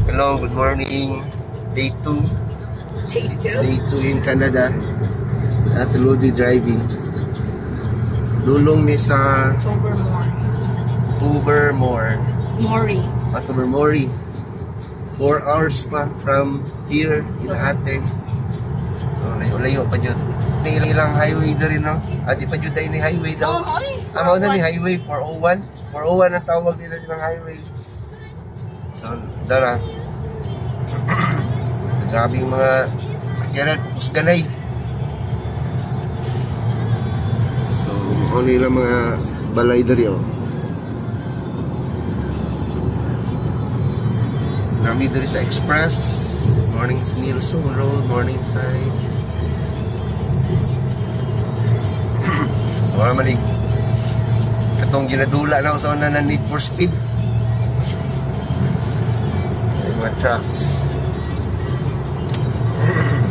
Hello, good morning. Day 2. Day 2 in Canada. At Lodi driving. Dulong ni sa Tobermory. 4 hours pa from here in Ate. So, layo pa dyan. May ilang highway na rin, no? Di pa dyan tayo ni highway daw. Ano na ni highway? 401? 401 ang tawag nila ng highway. So, dara. Grabe yung mga sakyanan, pusganay. So, ano nila mga balay dari, oh. Nami dari sa Express. Morning is Nielsen Road, morning side. Wala malig. Katong ginadula na ako sa una na Need for Speed. Mga trucks.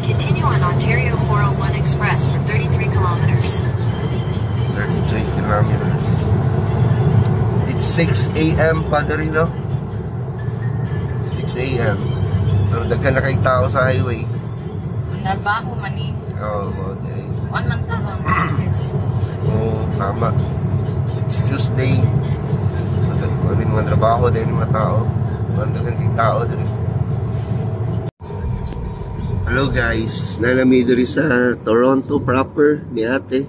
Continue on Ontario 401 Express for 33 kilometers. 33 kilometers. It's 6 a.m. pa rin, no? 6 a.m. Pero daghan na kayong tao sa highway. Narbaho man eh. Oo, okay. One month na lang. Oo, tama. It's Tuesday. So, daghan rin mga trabaho din mga tao. Daghan kayong tao din. Hello guys, nanami diri sa Toronto proper ni Ate.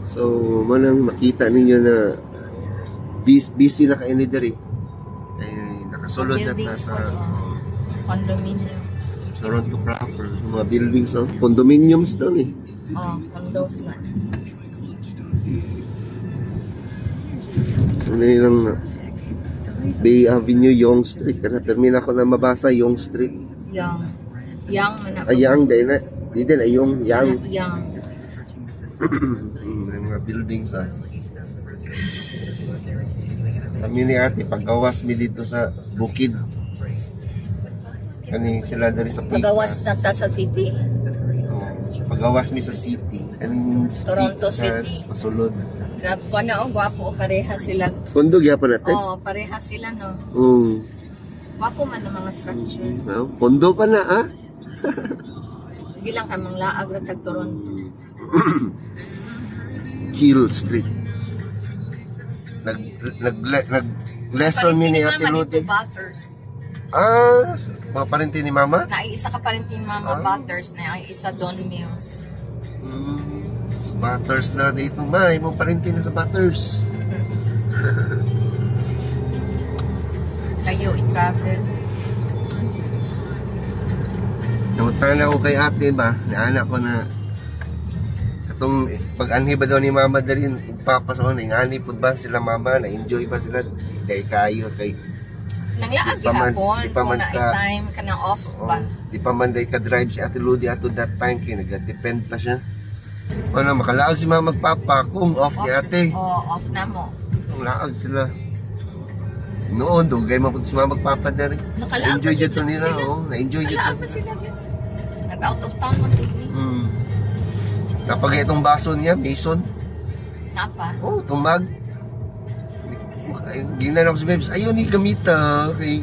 So, manang makita ninyo na busy na kayo ni diri. Nakasulod na sa condominiums. Toronto proper, mga buildings, no? Condominiums daw eh. Condos na. Ano yung Bay Avenue, Yonge Street. Permin ako na mabasa Yonge Street. Yang mana? Yang din na. Di din ay yung yang. Yang. May mga buildings ah. Kami ni Ate paggawas mi dito sa bukid. Kani sila dari sa Picas. Paggawas na ta sa city. Paggawas mi sa city. And Toronto City. Pasulod. Grabe na gwapo pareha sila. Kundo gyapon natin. Pareha sila no. Gwapo man ang mga structure. Kundo pa na ah. Bilang kamang laag ra tag Toronto. Kill Street. Nag lesson mi ni Ate Lodi. Paparinti ni Mama? Naiisa ka parinti ni Mama Butters na ay isa Don Mills. Butters na dito may mo parinti na sa Butters. Kayo i-travel. Namunta ako kay Ate ba? Naanak ko na itong pag-anhi ba daw ni Mama na rin papasok na ingani po ba sila Mama? Na-enjoy ba sila? Kay kayo, kay nanglaag gihapon kung na-time ka na off ba? Di pa man day ka-drive si Ate Lodi ato that time kaya nag-depend pa siya. Ano, makalaag si Mama magpapa kung off ni Ate. Off na mo. Laag sila. Noon, dugay man po si Mama magpapa na rin. Enjoy dyan sa nila, na-enjoy dyan. Nalaag man sila dyan. Nag-out of town man TV. Kapag itong baso niya, Mason. Napa? Tumag. Ginan ako sa babes, ayaw ni gamita. Kay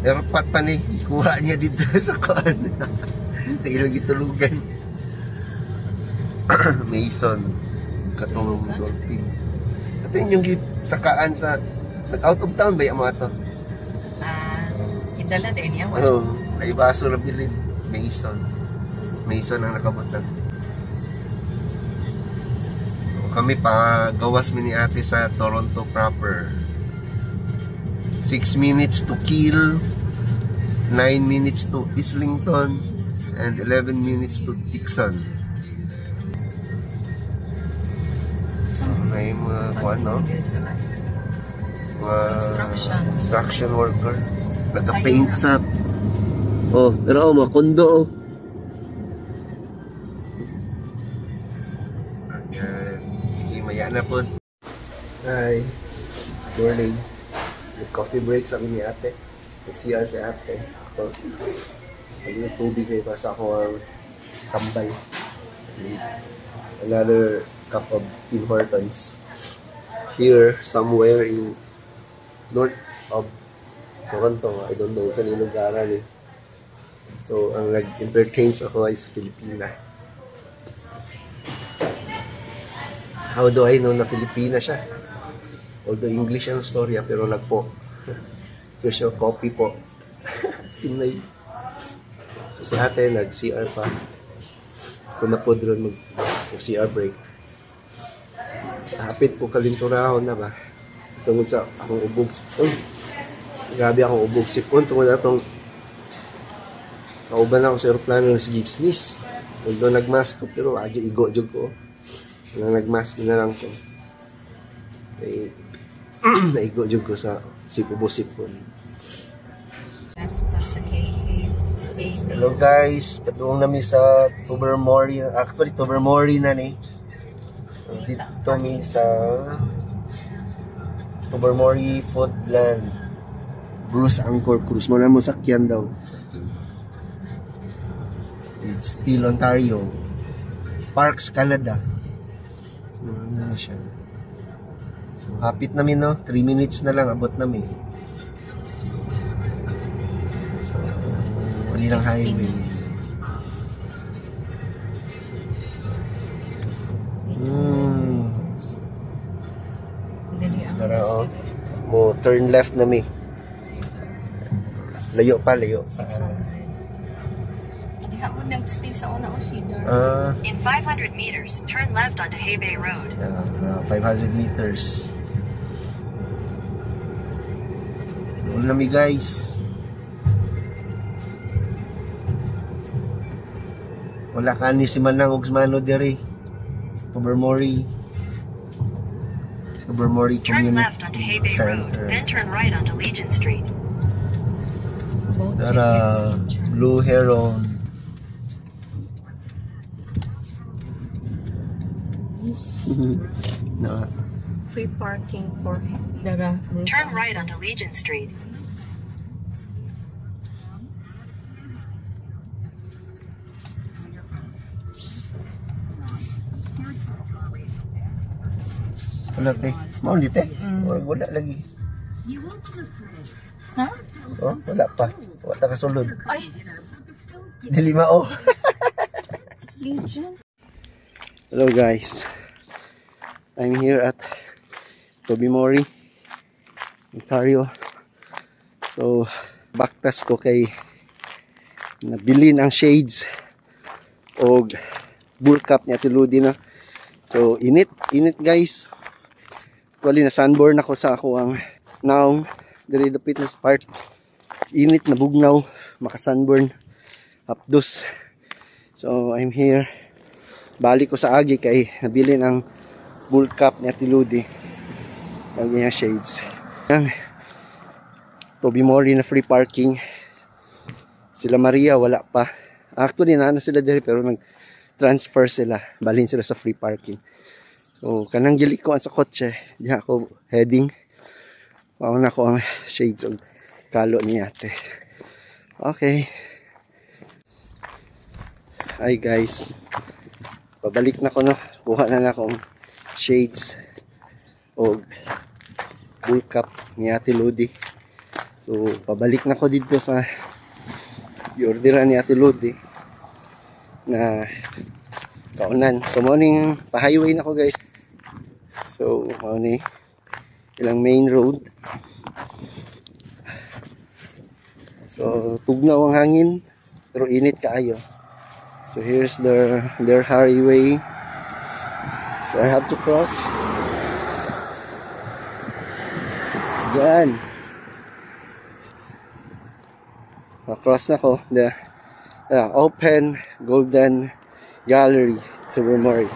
airpat pa ni. Kuha niya dito sa kuhan. Ilang gitulugan. Mason. Katulong dolphin. Ito yung sakaan sa out of town ba yung mga ito? Idala din yan. Ay baso na bilin. Mason ang nakabutan. So, kami pa gawas mi ni Ate sa Toronto proper. 6 minutes to Kiel, 9 minutes to Islington, and 11 minutes to Dixon. So, may mga ano? Construction worker. Naka-paint sa pero mga kondo na po. Hi. Morning. Coffee break sa amin ni Ate. Nag-CR si Ate. Ako. Ang tubig kayo pa sa ako ang tambay. Another cup of Tim Hortons. Here, somewhere in north of Toronto, I don't know sa nilugaran eh. So, ang nag-interchange ako ay Filipina. How do I know na Filipina siya? Although English ang storya, pero lag po. Here's your copy po. Pinay. So, si ate, nag-CR pa. Kung na po doon mag-CR break. Hapit po kalinturahon na ba? Tungkol sa akong ubog sipon. Grabe akong ubog sipon. Tungkol na itong kauban ako sa aeroplano ng Gigsnis. Although nagmask ko, pero adyo igo-jog ko. Nagmask na lang ko. Okay. Naigo-jog ko sa ubog sipon. Hello guys, patungo namin sa Tobermory. Actually, Tobermory na ni. Dito kami sa Tobermory Foodland. Bruce Angkor Cruise. Muna mo sakyan daw. It's still Ontario. Parks, Canada. So, ano na siya. So, hapit namin, no? 3 minutes na lang, abot namin. So, wali lang highway. Tara, oh. Mo turn left namin. Layo pa, layo. 600. Diha mo nag-stay sa una o Cedar. In 500 meters, turn left onto Hay Bay Road. 500 meters. Doon namin guys. Wala ka ni si Manang Ugsmano dere. Tobermory Turn Community left onto Hay Bay Road, Center. then turn right onto Legion Street. Tara, Blue Heron. No. Free parking for Dara. Turn right onto Legion Street. Wala te. Maulit eh. Wala lagi. Ha? Oh, wala pa. Wala kasulod. Ay! Dili mao. Legion. Hello guys. I'm here at Tobermory, Ontario. So, baktas ko kay nabilin ang shades o bull cap niya tiludi na. So, init guys. Actually, na sunburn ako sa ako ang naong diri the fitness part. Init na bugnaw, maka sunburn hapdos. So, I'm here. Balik ko sa agi kay nabilin ang bull cap niya tiludi. Lagi niya shades. Tobermory na free parking. Sila Maria wala pa. Actually na sila diri pero nag-transfer sila. Balhin sila sa free parking. So kanang gili ko sa kotse, di ako heading. Pauna ko ang shades og kalo ni ate. Okay. Hi guys. Pabalik na ko no. Kuha na akong shades o bull cap ni Ate Lodi. So pabalik na ko dito sa i-orderan ni Ate Lodi na kaunan. So morning pa-highway na ko guys. So morning ilang main road. So tugnaw ang hangin pero init kaayo. So here's their highway. So I have to cross. Yan. Cross na ko. The open golden gallery Tobermory.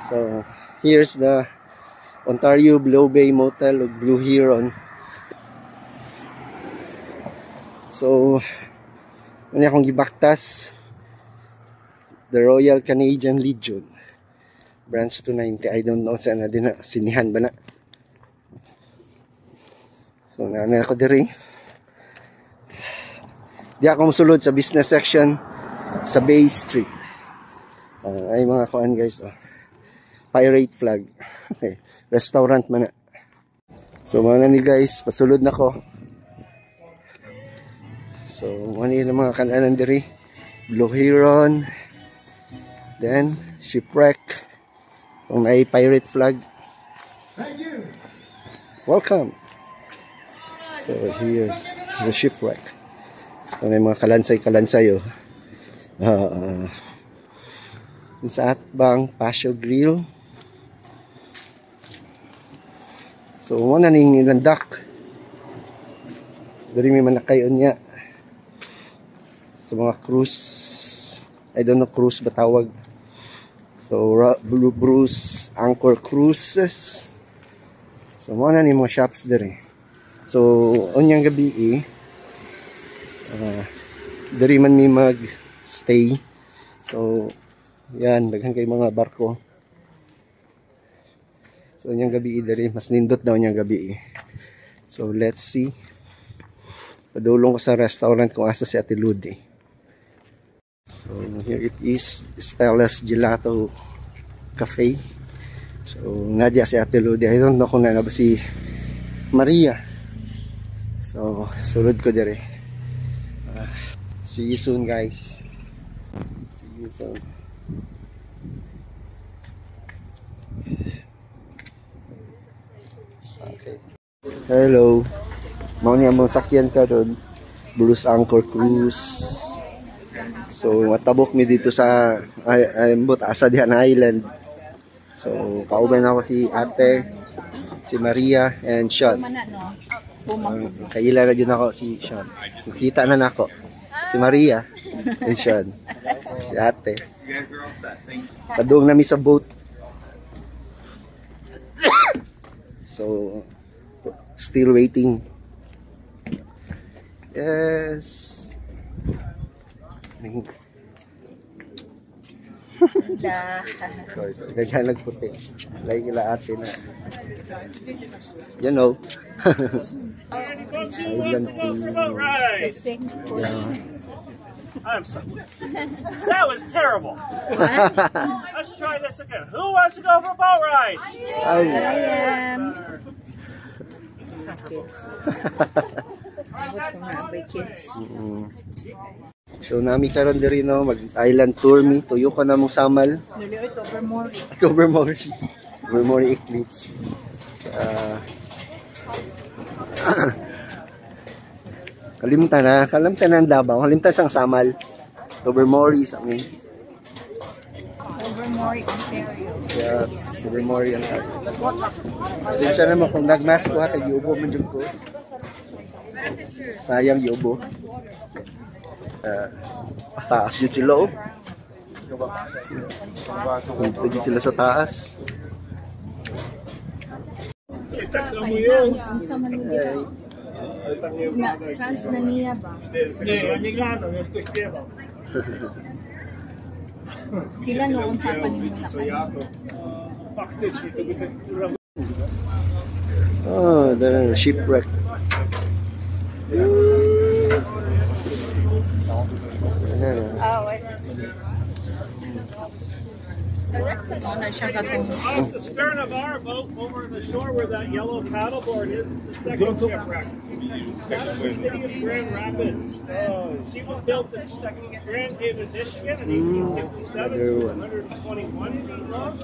So here's the Ontario Blue Bay Motel of Blue Heron. So ano akong gibaktas, the Royal Canadian Legion branch 290. I don't know saan na din na sinihan ba na. So nana ako diri. Di ako musulod sa business section sa Bay Street. Ay mga kuan guys, pirate flag. Okay. Restaurant man na. So mga ni guys, pasulod na ko. So, ano yung mga kananan diri? Blue Heron. Then, Shipwreck. Kung may pirate flag. Welcome. So, here's the Shipwreck. So, may mga kalansay-kalansay, oh. Sa Atbang, Pasio Grill. So, muna ning nilandak. Dari may manakayon niya. Sa mga cruise. I don't know cruise ba tawag. So, Bruce Anchor Cruises. So, muna ning mga shops dari. So, onyang gabi dari man may mag-stay. So, yan, daghan kay mga barko. So, onyang gabi dari. Mas nindot daw onyang gabi. So, let's see. Padulong ko sa restaurant kung asa si Ate Ludi. So, here it is. Stella's Gelato Cafe. So, nadya si Ate Ludi. I don't know kung na ba si Maria. So, sulod ko dire. See you soon, guys. See you soon. Okay. Hello. Mao niya mong sakyan ka doon. Bruce Anchor Cruise. So, matabok mi dito sa asa dihan island. So, kauban ako si Ate, si Maria, and Sean. Kaila na din ako si Sean. Kita na nako. Si Maria and Sean. Si Ate. Padung nami sa boat. So, still waiting. Yes. Sorry. Gaghanag puti. Lagi kila Ate na. You know. Island I'm sorry. That was terrible. What? Let's try this again. Who wants to go for a boat ride? I am. Kids. Kids. So nami karon diri no mag-island tour mi tuyo ka na mong samal. Tobermory Eclipse. Kalimtan ang Davao, kalimtan sang samal. Tobermory sa amin. Tobermory, Ontario. Yeah, Tobermory Ontario. Diyan naman kung nagmas ko ha, giubo man jud ko. Sayang giubo. Taas yun sila, oh. Punta yun sila sa taas. Chance na niya ba? Sila noong papanin mo na kayo. Oh, there is a shipwreck. Off the stern of our boat over the shore where that yellow paddleboard is the second shipwreck. That's the city of Grand Rapids. She was built in Grand Haven, Michigan in 1867. 121 feet long.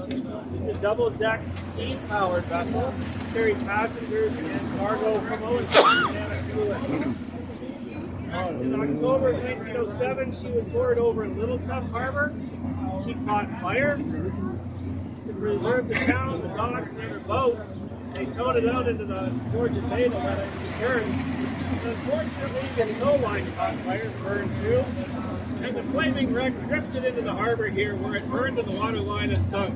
The double-deck steam-powered vessel carried passengers and cargo from Owensboro. In October of 1907, she was moored over in Little Tough Harbor. She caught fire. To preserve the town, the docks, and her boats, they towed it out into the Georgian Bay to let it return. Unfortunately, the tow line caught fire, burned through, and the flaming wreck drifted into the harbor here where it burned to the water line and sunk.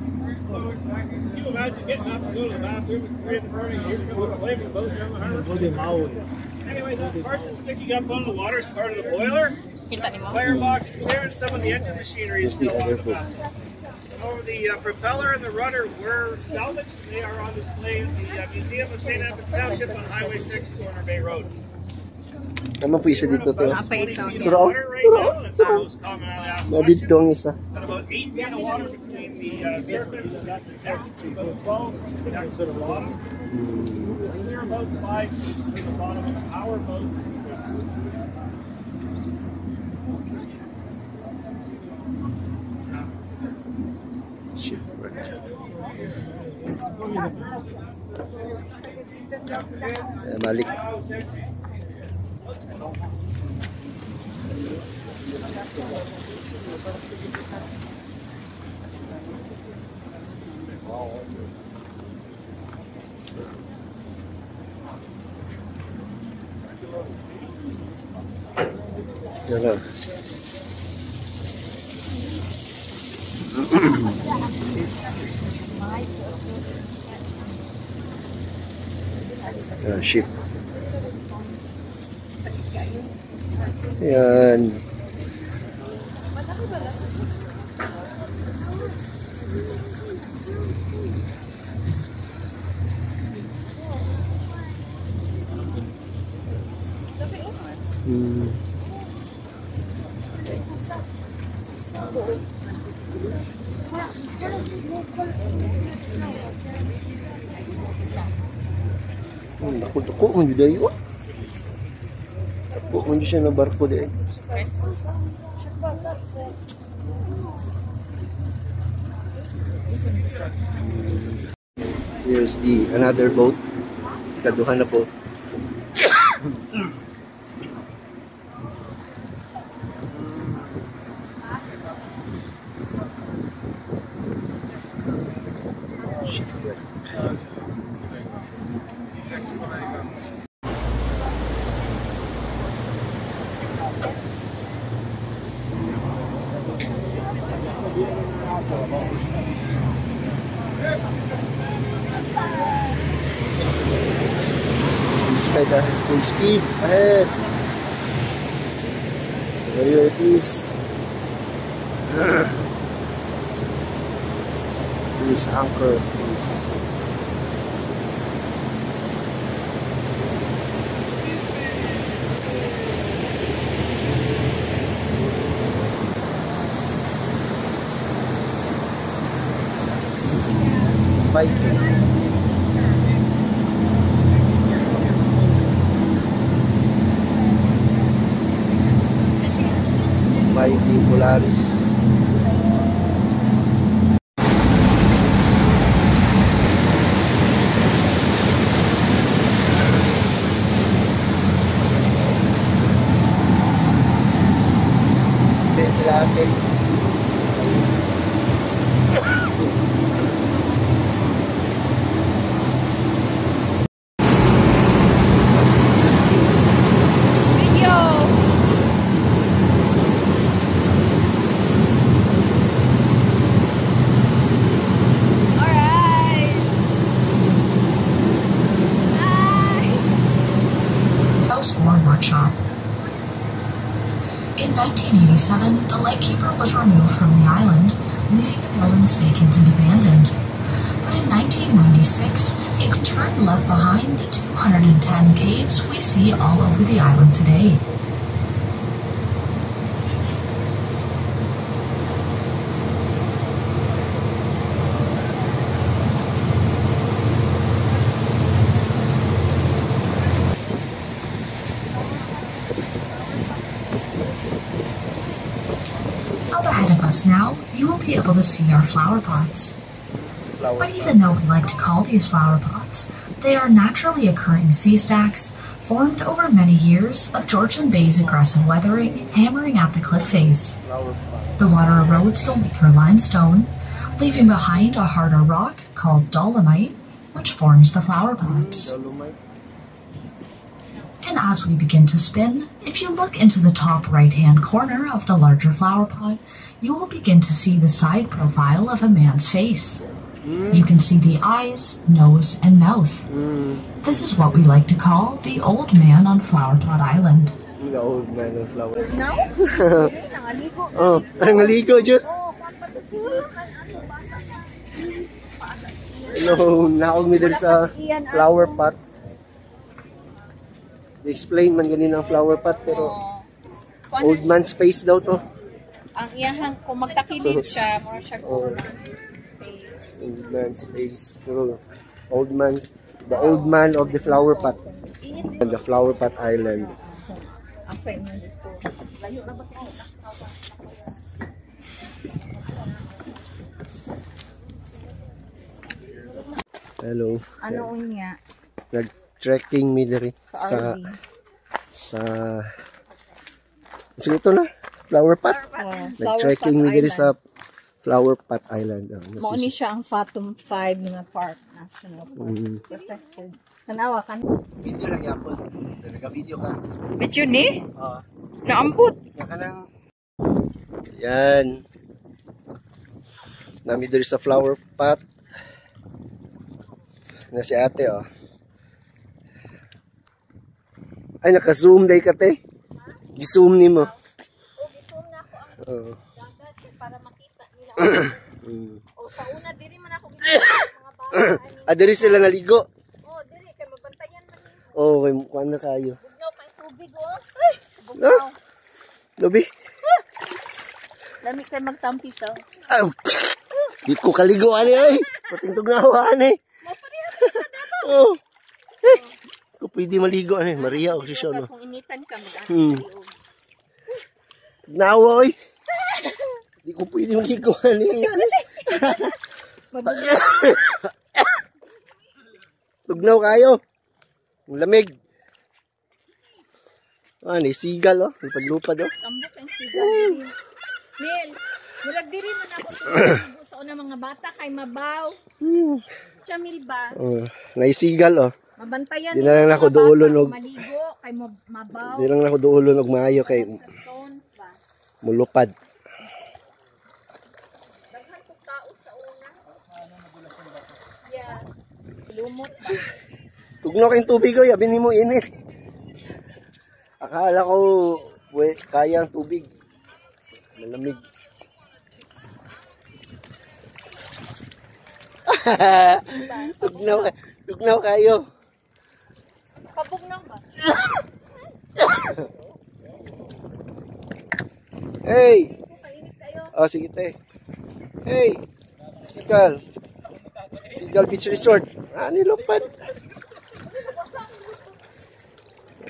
Can you imagine getting up and going to the bathroom at 3 in the morning and you're going to flaming boat down the harbor? Anyway, that part that's sticking up on the water is part of the boiler. Firebox is there, and some of the engine machinery is still on the vessel. Over the propeller and the rudder were salvaged. They are on display at the Museum of St. Edmunds Township on Highway 6, Corner Bay Road. Naman po isa dito to. Turo. That's the most commonly asked question. Dito ang isa. Got about 8 feet of water between the surface and the deck. About 12 decks at the bottom. We're about 5 feet from the bottom of our boat. Balik. Yan. Ship. Yan. Naku-duko mo dito yun. Naku mo siya na barko dito. Here's another boat. Kaduhan na po. Full speed ahead. There it is. Please anchor, please. Viking. Viking Polaris. Workshop. In 1987, the lightkeeper was removed from the island, leaving the buildings vacant and abandoned. But in 1996, it turned left behind the 210 caves we see all over the island today. Up ahead of us now, you will be able to see our flower pots. But even though we like to call these flower pots, they are naturally occurring sea stacks formed over many years of Georgian Bay's aggressive weathering hammering at the cliff face. The water erodes the weaker limestone, leaving behind a harder rock called dolomite, which forms the flower pots. And as we begin to spin, if you look into the top right-hand corner of the larger flower pot, you will begin to see the side profile of a man's face. You can see the eyes, nose, and mouth. This is what we like to call the old man on Flower Pot Island. The old man on Flower Pot. Now? Oh, nangaligo dyan. Hello, naog mi dito sa flower pot. I-explain man ganun ang flower pot, pero old man's face daw to. Ang iyang, kung magtakilid siya, more siya old man's face. Old man's face. Pero the old man of the flower pot. And the Flower Pot Island. Asa yun dito? Layo na ba tayo? Hello. Ano unya? Nag-trekking mi diri Sa sa so ito na flower pot. Nag-trekking mi diri sa Flower Pot Island. Mao ni siya ang Fathom 5 nga park national park. Protected. Tanawa kan. Video lang yapon. So naka-video ka. Medyo ni? Oo. Naambot. Yan ka lang. Yan. Nami diri sa flower pot. Na si ate, oh. Ay, naka-zoom day ka, te. Gi-zoom ni mo. Gi-zoom na ako ang dagat para makita nila. Sa una, diri man ako mga bata. Diri sila naligo. Diri, kay mabantayan man nimo. Kay kuan na kayo. Bugnaw pa yung tubig, Ay, bugnaw. Lobi? Lami kay magtampis, Di ko kaligo, ay. Patingtog na ako, ani. Sa Davao. Kung pwede maligo, ani. Maria, o si Sean. Kung initan ka, mag-anak sa iyo. Nawa, oy. Di ko pwede maligo, ani. Mabugnaw. Tugnaw kayo. Ang lamig. Ani, sigal, oh. Lupad-lupad, oh. Tambok ang sigal. Mel, mulag diri man ako sa una mga bata kay mabaw. Chamil ba? Naisigal, oh. Mabantayan Di na lang ako duulon og maligo kay mabaw. Di lang ako duulon og maayo kay Sa stone ba? mulupad. Daghan ko tao sa una. Yeah. Lumot ba? Tugnaw kayong tubig, oh. Yabi nimo init. Akala ko kaya ang tubig. Malamig. Tugnaw kayo. Pabugnaw ba? Hey! Kainit kayo. Oh, sige te. Hey! Sigal. Sigal Beach Resort. Nilupad.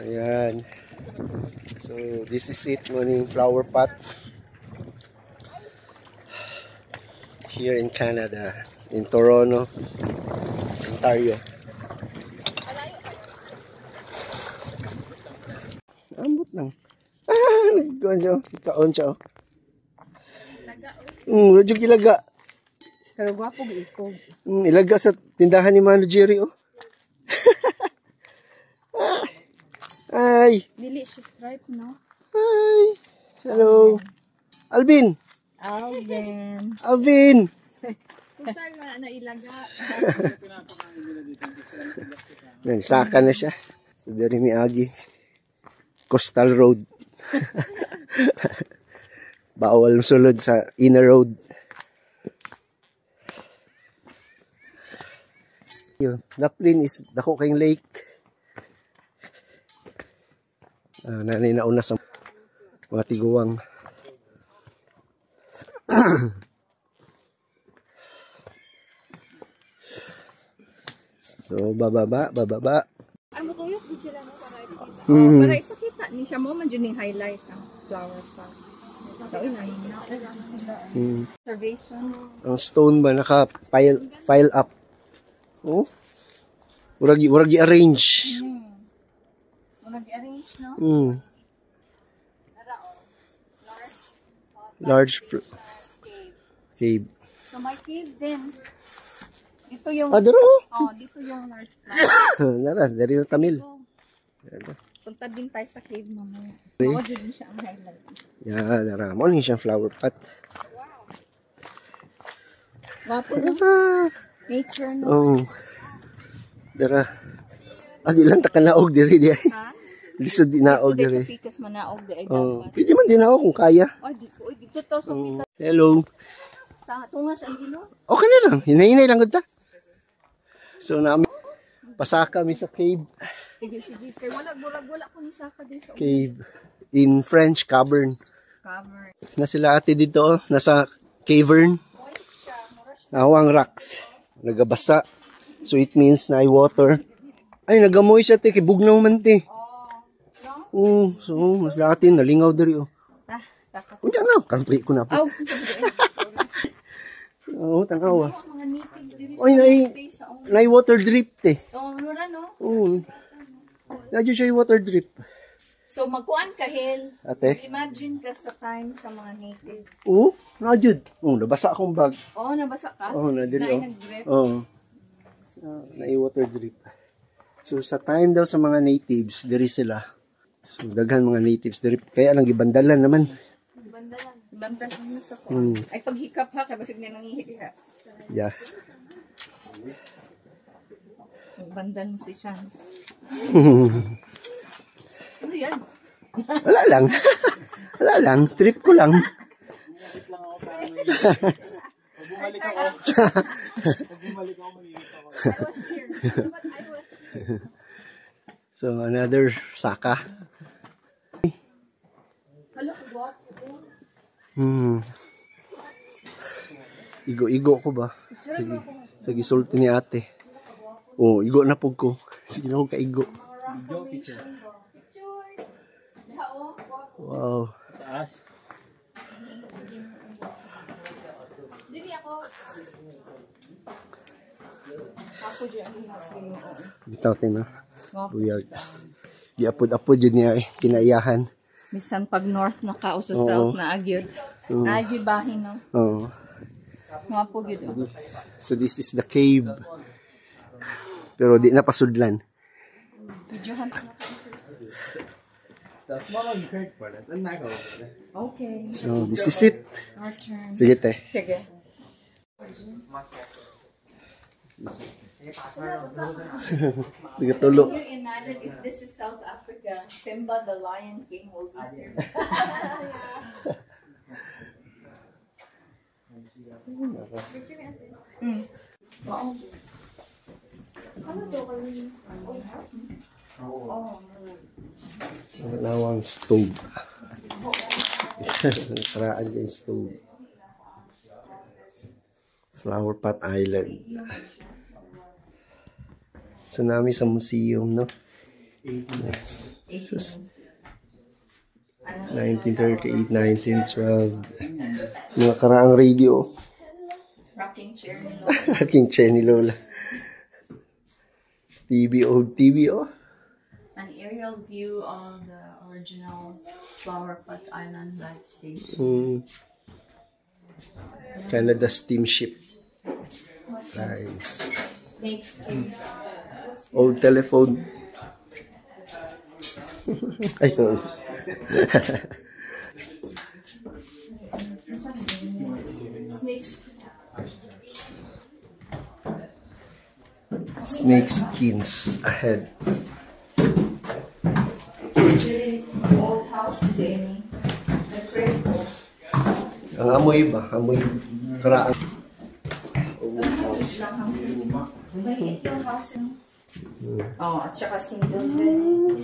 Ayan. So, this is it, morning flower pot. Here in Canada, in Toronto, Ontario. Ambot lang. Nagkuhan siya. Kaon siya. Radyo ilaga. Pero gwapo giikog. Ilaga sa tindahan ni Mano Jerry, oh. Ay. Dili siya stripe, no? Hi. Hello. Alvin. Alvin. Kusay na ilaga. Nanisaka na siya. So, dari miagi. Coastal Road. Bawal sulod sa inner road. Yun. Laplin is dako kayong lake. Nanay nauna sa mga tiguang. So, bababa. Ang matuyok din sila, no? Para ipakita ni siya mo man dyan yung highlight ang flower pot. Ito observation. Ang stone ba naka-pile up? Oh? Uragi arrange. Nag-arrange, no? Large cave. So may cave din. Dito yung dito yung large flower. Nara, dari na Tamil. Punta din tayo sa cave mamaya. Oo, dyan siya ang highlight. Yeah, nara. Mo ni siyang flower pot. Wapo no? Nature, no? Oh. Dara. Di lang takanaog diri di ay. Ha? Lisod di naog Dito diri. sa pikas manaog di ay Oh, dapat. pwede man din ako kung kaya. Dito to sa pikas. Hello. Tungas ang gino. Okay na lang. Hinay-hinay lang gud ta. So namin pasaka mi sa cave. Sige. Kay wala ko ni saka din sa Cave in French cavern. Na sila ate dito, nasa cavern. Nawang rocks. Nagabasa. So it means na ay water. Ay, nagamoy siya, te. Kibugnaw man, te. So, mas latin, nalingaw dari, oh. Kung na, kampli ko na po. Oo, tanawa. mga native diri Oy, sa na water drip eh. Oh, mura no? Oo. Nadyo siya yung water drip. So, magkuhan ka, Hel. Ate? Imagine ka sa time sa mga native. Oo, nadyo. Oo, nabasa akong bag. Oo, nabasa ka? Oo, nadiri. Na nag-drip? Oo. Na-water drip. So, sa time daw sa mga natives, diri sila. So, daghan mga natives diri. Kaya lang, ibandalan naman. Bandalan. Bandalan na sa kuhan. Ay, paghikap ha, kaya basig na nangihi ha. Yeah. Bandan si Sean. Ano yan? Wala lang. Wala lang. Trip ko lang. Bumalik ako. Bumalik ako, maningit ako. I was here. But I was here. So, another saka. Hello, what? Igo-igo ko ba? Sige, sulti ni ate. Oh, igo na po ko. Sige na ako kaigo. Picture. Wow. Taas. Dili ako. Ako dyan. Sige. Bitaw na. Buyag. Giapod-apod yun niya eh. Kinaiyahan. Bisan pag north na ka o sa Oo. south na agyod. Oo. Na agyod bahin no. Oo. Mga po gyud. So this is the cave. Pero di na pasudlan. Videohan. Okay. So this is it. Our turn. Sige te. Sige. Sige tulo. Can you imagine if this is South Africa, Simba the Lion King will be here? Wow. Lawang stove. Karaan yung stove. Flower Pot Island. Tsunami sa museum, no? 1938, 1912. Mga karaang radio. Rocking chair ni Lola. Aking chair ni Lola. TV, old TV, oh. An aerial view of the original Flower Pot Island light station. Canada steamship. Nice. Snake skins. Old telephone. Ay, sorry. Snake skins ahead. Old house today. The crib. Ang amoy ba? Amoy karaang. May yung house. Oh, at saka single bed.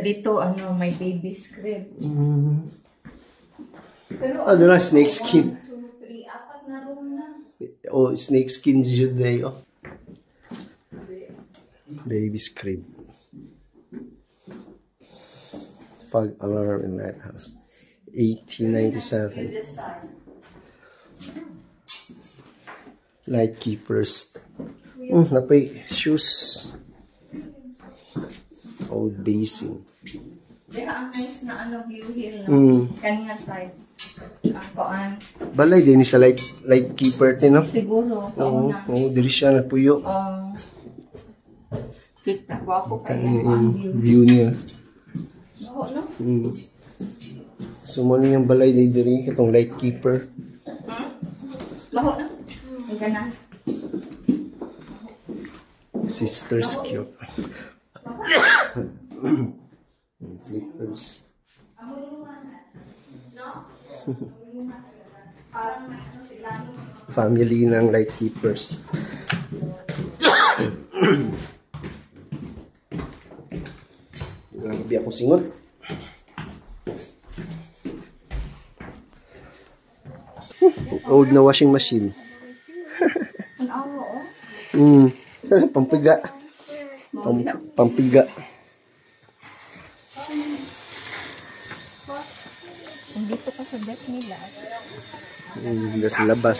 Dito, may baby's crib. Pero, Ano na, snake skin. 1, 2, 3, 4 na room na. Oh, snake skin today, oh. Baby's crib. Fog alarm in that house. 1897. This side. Light keepers. Napay shoes. Old basin. Diha ang nice na view here, no? Kaninga side. Ang koan. Balay din sa light keeper tin, no? Siguro. Oo, diri siya napuyo. Kita ko ako kayo Ano ang yung view niya. Oo, no? So mo yung balay diri katong light keeper. Laho na. Ang gana. Sisters cute. Flippers. Family ng light keepers. Grabe ako singot. Old na washing machine. Ang awo, oh. Pampiga. Pampiga. Kung dito ka sa deck nila. Sa labas.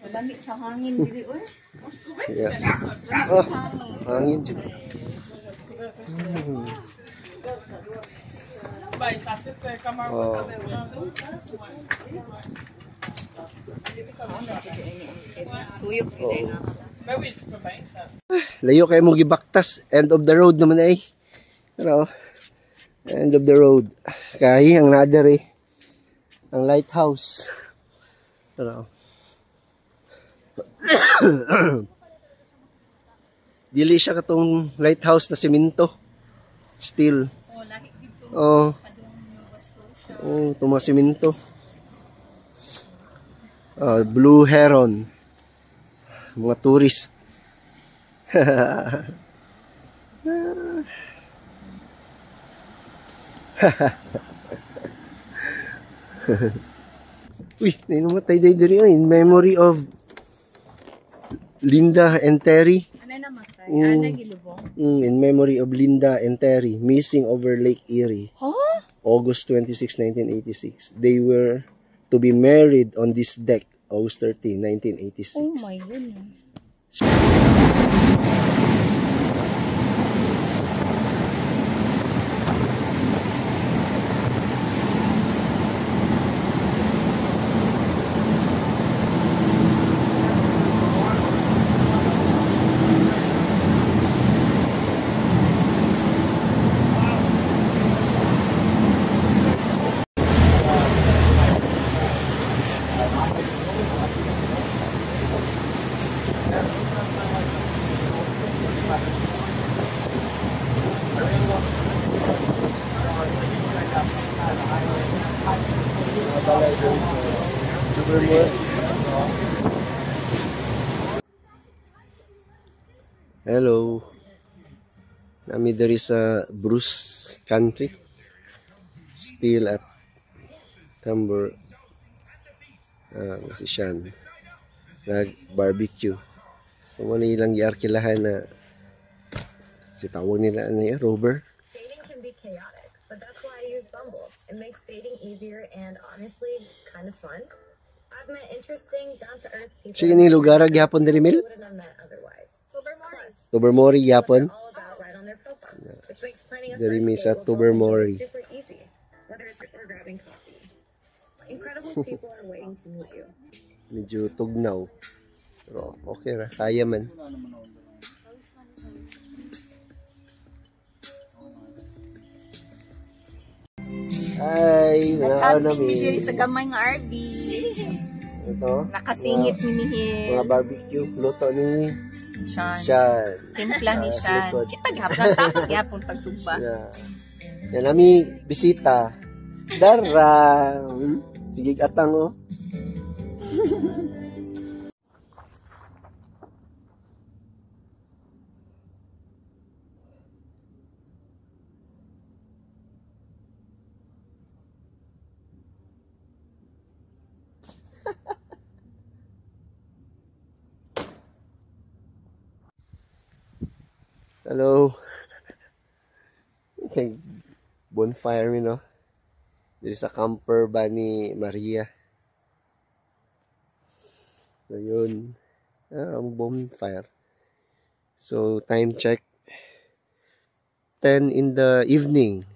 Malami sa hangin dili oy. Yeah. Oh, hangin dyan. Oh. Tuyok gid na. Layo kayo mo gibaktas. End of the road naman ay. Pero, end of the road. Kaya ang nader eh. Ang lighthouse. Pero, dili siya katong lighthouse na semento. Steel. Oh, lahi dito. Oh. Padung Nova Scotia. Oh, itong mga semento. Blue Heron. Mga tourist. Uy, namatay diri in memory of Linda and Terry. Ano namatay? Mm. Ana gilubong. In memory of Linda and Terry, missing over Lake Erie. Huh? August 26, 1986. They were to be married on this deck, August 13, 1986. Oh my goodness. Hello. Nami there is a Bruce Country. Still at Tambor. Si Sean. Nag-barbecue. So, wala ilang giarkilahan na si tawag nila ano yan, Rover. Dating can be chaotic, but that's why I use Bumble. It makes dating easier and honestly kind of fun. I've met interesting, down-to-earth people. Sige ni lugar gyapon diri Mil? Wouldn't have met otherwise. Plus, Tobermory gyapon. all about right on their profile, which makes planning a Diri first mi date sa with Bumble Tobermory. super easy. Whether it's or grabbing coffee. Incredible people are waiting to meet you. Medyo tugnaw. Pero okay ra, kaya man. Ay, Camping diri sa gamay nga RV. Ito. Nakasingit ni Mihil. Mga barbecue, luto ni Sean. Sean. Timpla ni sa Sean. likod. Kita gihapon tapos gihapon pagsugba. Yeah. Yan nami bisita. Dara. Sige atang oh. Hello. Okay. Bonfire mi no. Diri sa camper ba ni Maria. So yun. Ang bonfire. So time check. 10 in the evening.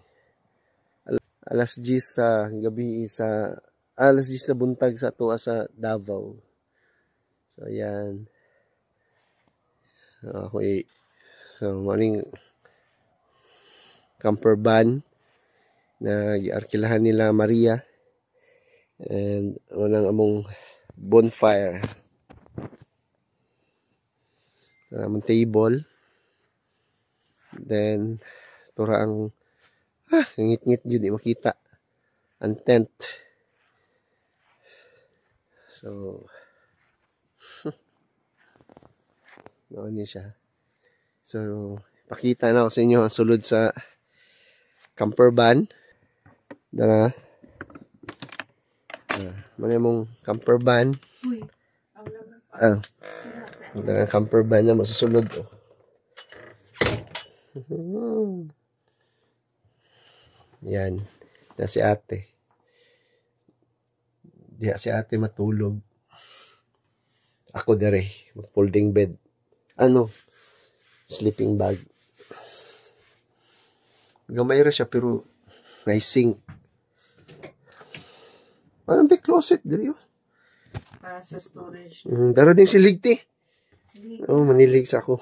Alas 10 sa gabi sa alas 10 sa buntag sa tuwa sa Davao. So yan. Okay. So, morning camper van na giarkilahan nila Maria and unang among bonfire among table, then tura ang ngit-ngit yun di makita ang tent. So noon siya. So, pakita na ako sa inyo ang sulod sa camper van. Dara. Muna mong camper van. Dara camper van na masusulod. Yan. Na si ate. Diya si ate matulog. Ako dere, folding bed. Sleeping bag. Gamay ra siya pero sink. Parang may closet dere. Para sa storage. Daro din si Ligti. Manilig sa ako.